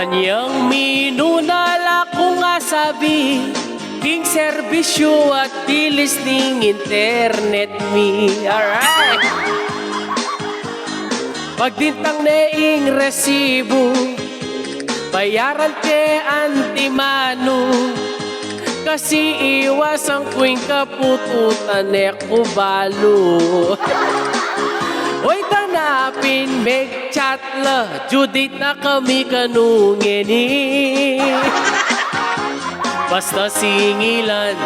Anyang minunala ko nga sabi king serbisyo at bilis ning internet mi. Alright. Pagdintang neing resibo, bayaran ke antimano. Kasi iwasan ko'y kapututan ekubalo. Oy tanapin, make chat la, Judith na kami kanungeni. Basta singilan,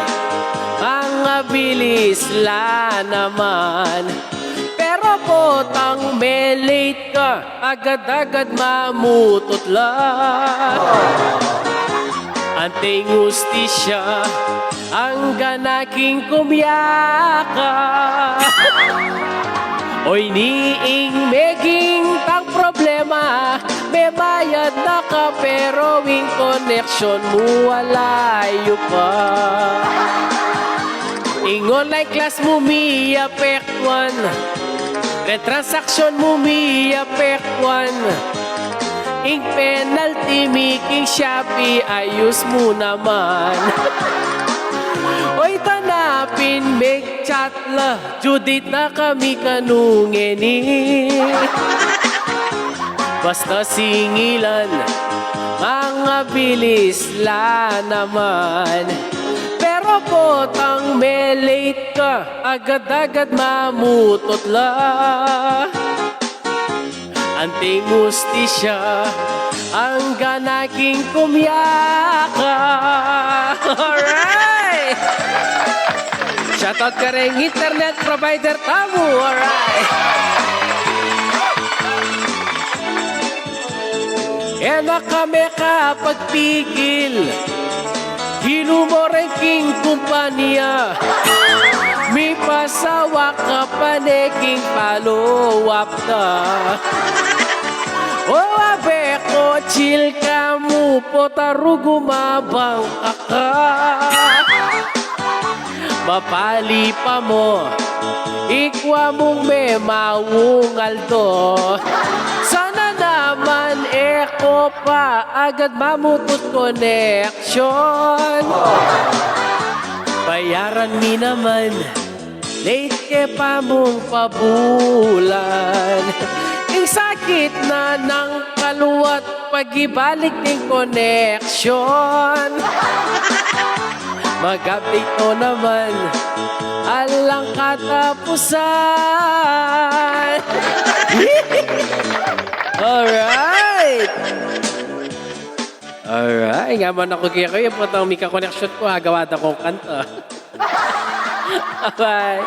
mga bilis la naman. Pero potang may late ka, agad-agad mamutot la. Antay ngustisya, ang ganaking kumyaka. Oy niing meging tang problema, may bayad na ka pero wing connection mo walayo pa. Ing online class mo miya pekwan, retransaksyon mo miya pekwan. Ing penalty making Shopee, ayos mo naman. Oy tanapin, make chat la, Judith na kami kanungeni. Basta singilan, mga bilis la naman. Pero potang may late ka, agad-agad mamutot la. Anting ustisya, ang ganaking kumyaka. Alright! Shoutout ka rin internet provider tamo. Alright! E na kami kapagpigil, hinumore king kumpanya. Mi pasawa ka paneking follow-up na. O abe ko, chill ka mo, potaro gumabang ka. Mapali pa mo, ikwa mong may maungaldo. Sana naman eko pa, agad mamutot connection. Bayaran mi naman, late ke pa mong pabulan. Ang sakit na ng kaluwat, pag-ibalik ng connection. Mag-update ko naman, alang katapusan. Alright! Alright, nga man ako kaya kayo, patang mika connection ko, hagawad akong kanta. Bye!